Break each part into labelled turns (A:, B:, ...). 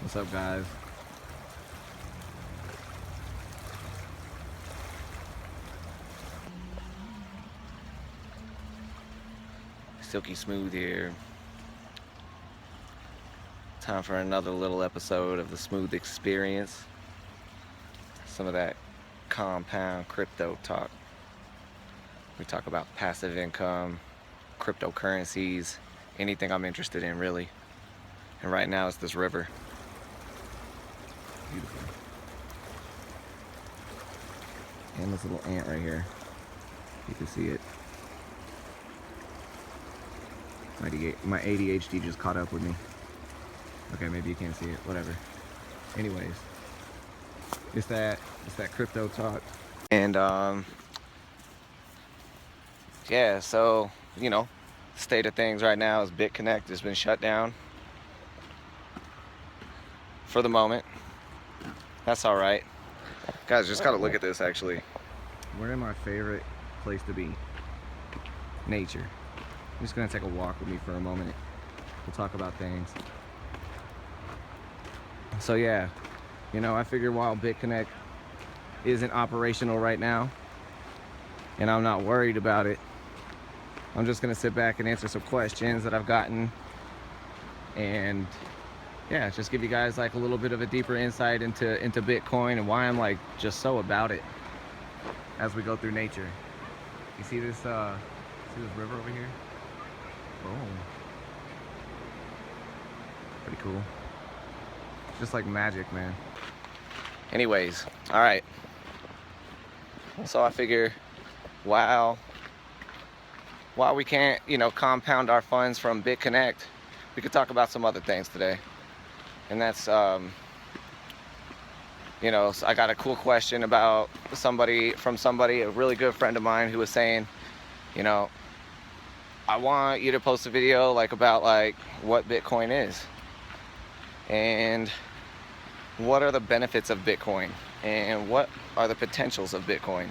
A: What's up, guys? Silky Smooth here. Time for another little episode of the Smooth Experience. Some of that compound crypto talk. We talk about passive income, cryptocurrencies, anything I'm interested in, really. And right now it's this river. Beautiful. And this little ant right here. You can see it. My ADHD just caught up with me. Okay, maybe you can't see it. Whatever. Anyways, it's that crypto talk. And yeah, so state of things right now is Bitconnect has been shut down for the moment. That's all right, guys. Just gotta look at this. Actually, we're in my favorite place to be, nature. I'm just gonna take a walk with me for a moment. We'll talk about things. So yeah, I figured while Bitconnect isn't operational right now, and I'm not worried about it, I'm just gonna sit back and answer some questions that I've gotten, and yeah, just give you guys like a little bit of a deeper insight into Bitcoin and why I'm just so about it as we go through nature. You see this river over here? Boom. Pretty cool. It's just like magic, man. Anyways, all right. So I figure while we can't, compound our funds from Bitconnect, we could talk about some other things today. And that's, so I got a cool question about somebody, a really good friend of mine, who was saying, I want you to post a video about what Bitcoin is and what are the benefits of Bitcoin and what are the potentials of Bitcoin.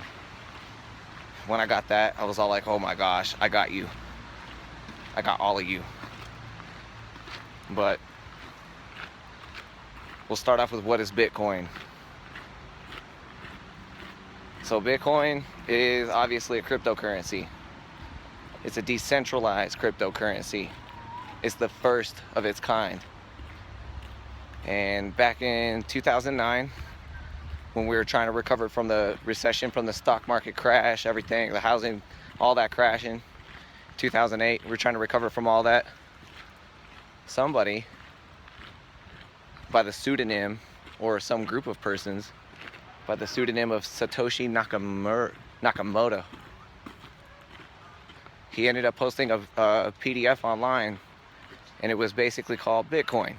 A: When I got that, I was all like, oh my gosh, I got you. I got all of you. But we'll start off with what is Bitcoin. So Bitcoin is obviously a cryptocurrency. It's a decentralized cryptocurrency. It's the first of its kind. And back in 2009, when we were trying to recover from the recession, from the stock market crash, everything, the housing, all that crashing, 2008, we were trying to recover from all that. Somebody by the pseudonym, or some group of persons by the pseudonym of Satoshi Nakamoto, he ended up posting a PDF online, and it was basically called Bitcoin,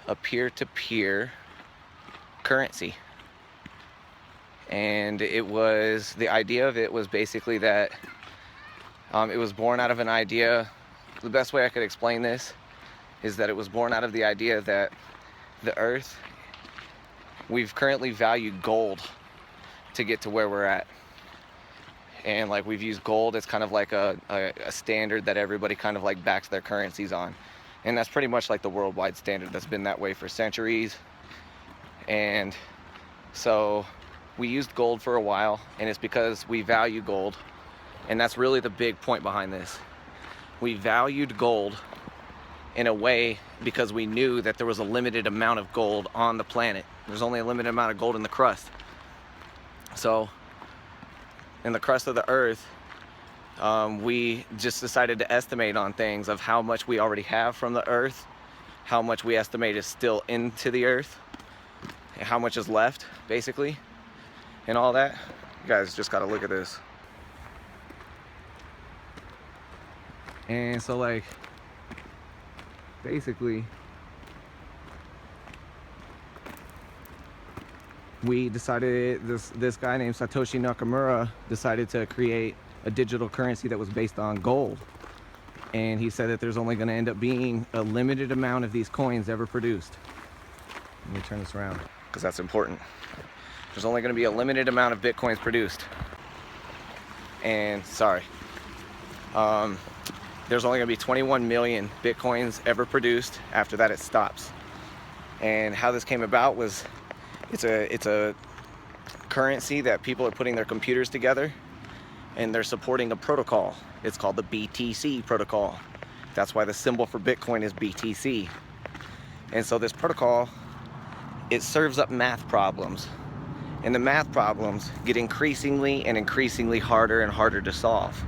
A: a peer-to-peer currency. And the idea of it was basically that it was born out of an idea. The best way I could explain this is that it was born out of the idea that the earth, we've currently valued gold to get to where we're at. And we've used gold as kind of like a standard that everybody kind of backs their currencies on. And that's pretty much like the worldwide standard that's been that way for centuries. And so we used gold for a while, and it's because we value gold. And that's really the big point behind this. We valued gold in a way because we knew that there was a limited amount of gold on the planet. There's only a limited amount of gold in the crust. So in the crust of the earth, we just decided to estimate on things of how much we already have from the earth, how much we estimate is still into the earth, and how much is left, basically, and all that. You guys just gotta look at this. And so basically, we decided, this guy named Satoshi Nakamura decided to create a digital currency that was based on gold. And he said that there's only going to end up being a limited amount of these coins ever produced. Let me turn this around, because that's important. There's only going to be a limited amount of Bitcoins produced. And there's only going to be 21 million Bitcoins ever produced. After that, it stops. And how this came about was it's a currency that people are putting their computers together, and they're supporting a protocol. It's called the BTC protocol. That's why the symbol for Bitcoin is BTC. And so this protocol, it serves up math problems. And the math problems get increasingly and increasingly harder and harder to solve.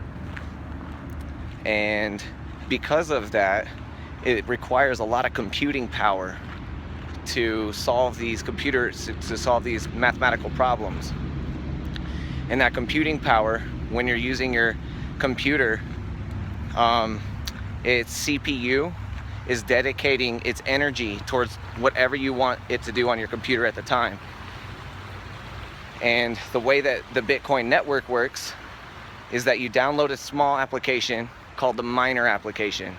A: And because of that, it requires a lot of computing power to solve these to solve these mathematical problems. And that computing power, when you're using your computer, its CPU is dedicating its energy towards whatever you want it to do on your computer at the time. And the way that the Bitcoin network works is that you download a small application called the miner application.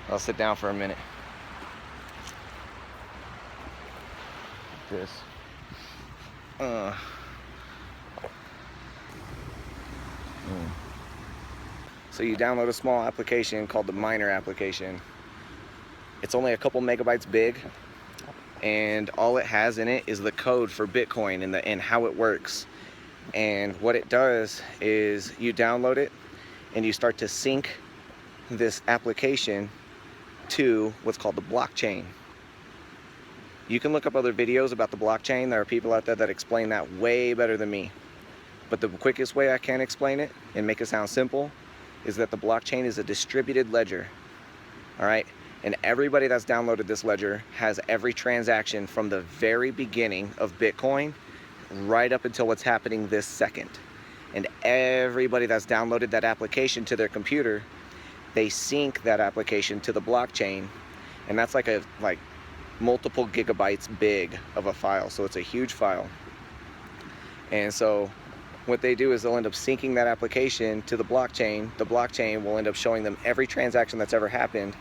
A: I'll sit down for a minute. This. So you download a small application called the miner application. It's only a couple megabytes big, and all it has in it is the code for Bitcoin and how it works. And what it does is you download it and you start to sync this application to what's called the blockchain. You can look up other videos about the blockchain. There are people out there that explain that way better than me. But the quickest way I can explain it and make it sound simple is that the blockchain is a distributed ledger. All right? And everybody that's downloaded this ledger has every transaction from the very beginning of Bitcoin right up until what's happening this second. And everybody that's downloaded that application to their computer, they sync that application to the blockchain, and that's like multiple gigabytes big of a file. So it's a huge file. And so what they do is they'll end up syncing that application to the blockchain. The blockchain will end up showing them every transaction that's ever happened.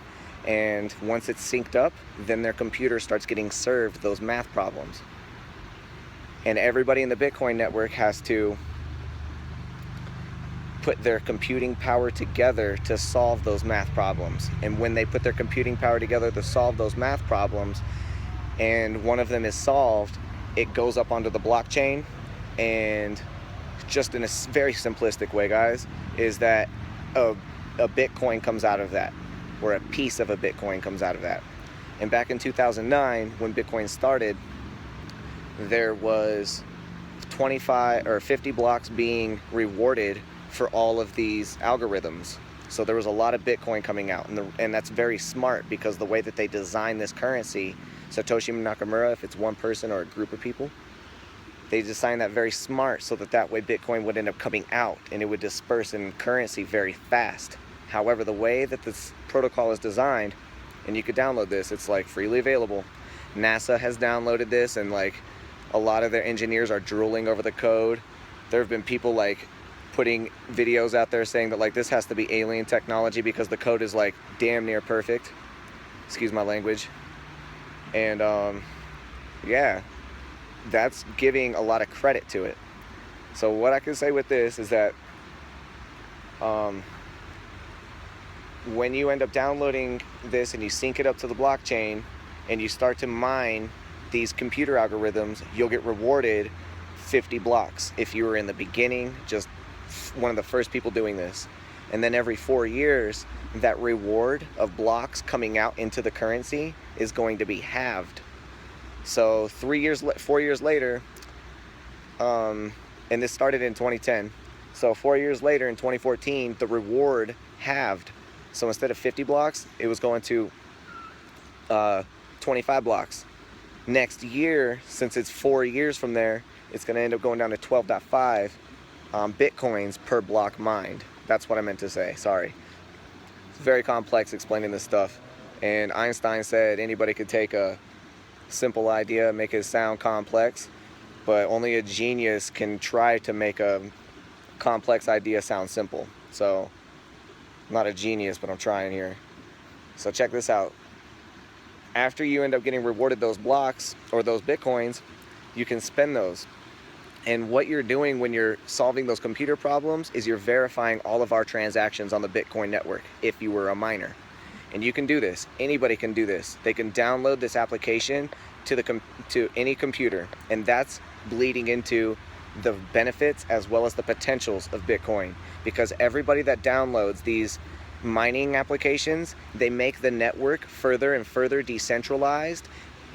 A: And once it's synced up, then their computer starts getting served those math problems. And everybody in the Bitcoin network has to put their computing power together to solve those math problems. And when they put their computing power together to solve those math problems, and one of them is solved, it goes up onto the blockchain. And just in a very simplistic way, guys, is that a Bitcoin comes out of that, or a piece of a Bitcoin comes out of that. And back in 2009, when Bitcoin started, there was 25 or 50 blocks being rewarded for all of these algorithms. So there was a lot of Bitcoin coming out, and that's very smart, because the way that they designed this currency, Satoshi Nakamura, if it's one person or a group of people, they designed that very smart so that way Bitcoin would end up coming out and it would disperse in currency very fast. However, the way that this protocol is designed, and you could download this, it's like freely available. NASA has downloaded this, and like a lot of their engineers are drooling over the code. There have been people like putting videos out there saying that like this has to be alien technology because the code is like damn near perfect. Excuse my language. And yeah, that's giving a lot of credit to it. So what I can say with this is that when you end up downloading this and you sync it up to the blockchain and you start to mine these computer algorithms, you'll get rewarded 50 blocks if you were in the beginning, just one of the first people doing this. And then every 4 years, that reward of blocks coming out into the currency is going to be halved. So 4 years later, and this started in 2010. So 4 years later, in 2014, the reward halved. So instead of 50 blocks, it was going to 25 blocks. Next year, since it's 4 years from there, it's going to end up going down to 12.5 Bitcoins per block mined. That's what I meant to say, sorry. It's very complex explaining this stuff. And Einstein said anybody could take a simple idea, make it sound complex, but only a genius can try to make a complex idea sound simple. So, I'm not a genius, but I'm trying here. So check this out. After you end up getting rewarded those blocks or those Bitcoins, you can spend those. And what you're doing when you're solving those computer problems is you're verifying all of our transactions on the Bitcoin network if you were a miner. And you can do this. Anybody can do this. They can download this application to any computer, and that's bleeding into the benefits as well as the potentials of Bitcoin, because everybody that downloads these mining applications, they make the network further and further decentralized,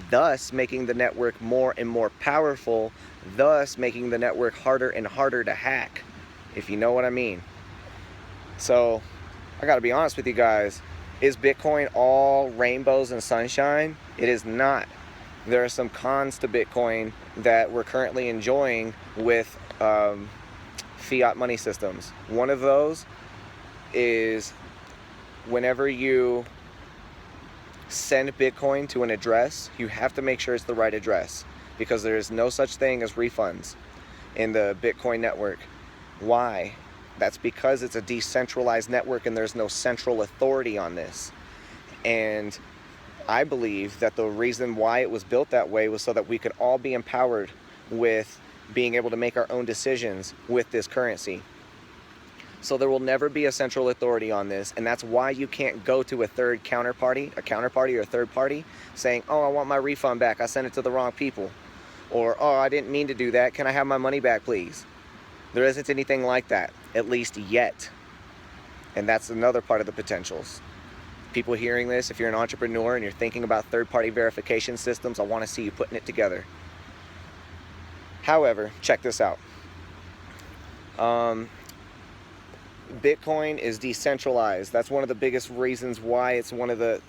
A: thus making the network more and more powerful, thus making the network harder and harder to hack, if you know what I mean. So I gotta be honest with you guys, is Bitcoin all rainbows and sunshine? It is not. There are some cons to Bitcoin that we're currently enjoying with fiat money systems. One of those is whenever you send Bitcoin to an address, you have to make sure it's the right address, because there is no such thing as refunds in the Bitcoin network. Why? That's because it's a decentralized network and there's no central authority on this. And I believe that the reason why it was built that way was so that we could all be empowered with being able to make our own decisions with this currency. So there will never be a central authority on this, and that's why you can't go to a counterparty or a third party saying, oh, I want my refund back, I sent it to the wrong people. Or, oh, I didn't mean to do that, can I have my money back, please? There isn't anything like that, at least yet. And that's another part of the potentials. People hearing this, if you're an entrepreneur and you're thinking about third-party verification systems, I want to see you putting it together. However, check this out. Bitcoin is decentralized. That's one of the biggest reasons why it's one of the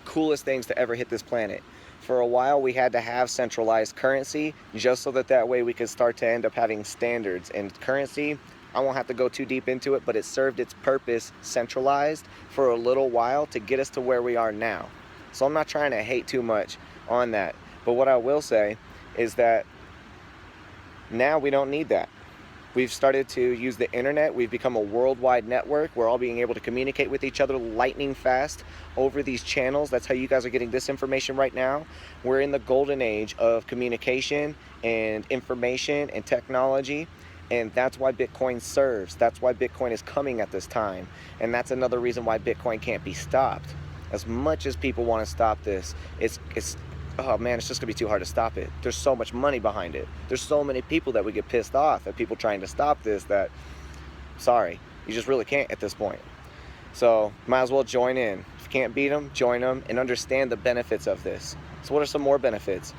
A: coolest things to ever hit this planet. For a while, we had to have centralized currency just so that way we could start to end up having standards. And currency, I won't have to go too deep into it, but it served its purpose centralized for a little while to get us to where we are now. So I'm not trying to hate too much on that. But what I will say is that now we don't need that. We've started to use the internet. We've become a worldwide network. We're all being able to communicate with each other lightning fast over these channels. That's how you guys are getting this information right now. We're in the golden age of communication and information and technology, and that's why Bitcoin serves. That's why Bitcoin is coming at this time, and that's another reason why Bitcoin can't be stopped. As much as people want to stop this, it's oh man, it's just gonna be too hard to stop it. There's so much money behind it. There's so many people that would get pissed off at people trying to stop this that, sorry, you just really can't at this point. So might as well join in. If you can't beat them, join them and understand the benefits of this. So what are some more benefits?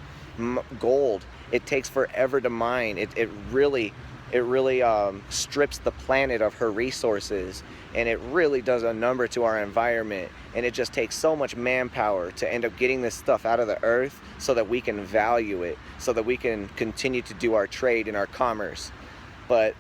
A: Gold. It takes forever to mine. It really strips the planet of her resources, and it really does a number to our environment, and it just takes so much manpower to end up getting this stuff out of the earth so that we can value it, so that we can continue to do our trade and our commerce. But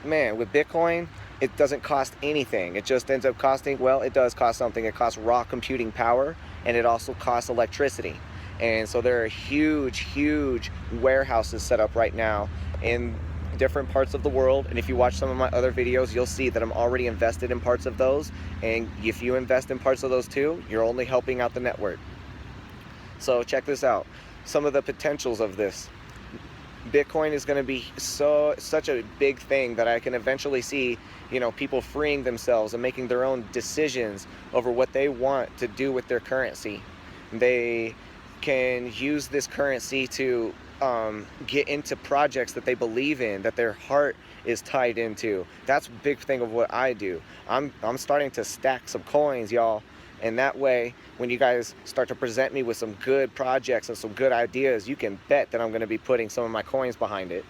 A: man, with Bitcoin, it doesn't cost anything. It just ends up costing, well, it does cost something. It costs raw computing power, and it also costs electricity. And so there are huge warehouses set up right now in different parts of the world, and if you watch some of my other videos, you'll see that I'm already invested in parts of those, and if you invest in parts of those too, you're only helping out the network. So check this out, some of the potentials of this. Bitcoin is going to be such a big thing that I can eventually see, people freeing themselves and making their own decisions over what they want to do with their currency. They can use this currency to get into projects that they believe in, that their heart is tied into. That's a big thing of what I do. I'm starting to stack some coins, y'all, and that way when you guys start to present me with some good projects and some good ideas, you can bet that I'm going to be putting some of my coins behind it.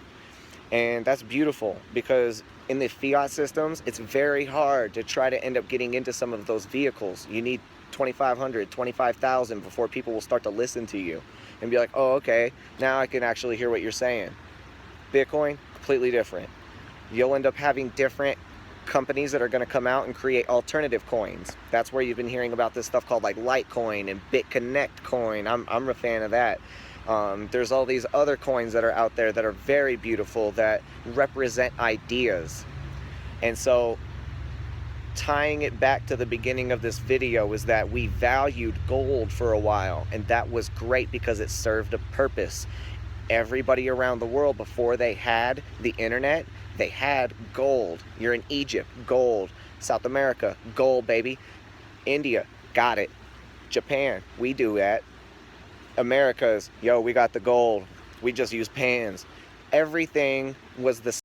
A: And that's beautiful, because in the fiat systems, it's very hard to try to end up getting into some of those vehicles. You need 2,500, 25,000 before people will start to listen to you and be like, oh, okay, now I can actually hear what you're saying. Bitcoin, completely different. You'll end up having different companies that are going to come out and create alternative coins. That's where you've been hearing about this stuff called like Litecoin and Bitconnect coin. I'm a fan of that. There's all these other coins that are out there that are very beautiful, that represent ideas. And so tying it back to the beginning of this video is that we valued gold for a while, and that was great because it served a purpose. Everybody around the world, before they had the internet, they had gold. You're in Egypt, gold. South America, gold, baby. India, got it. Japan, we do that. America's, yo, we got the gold. We just use pans. Everything was the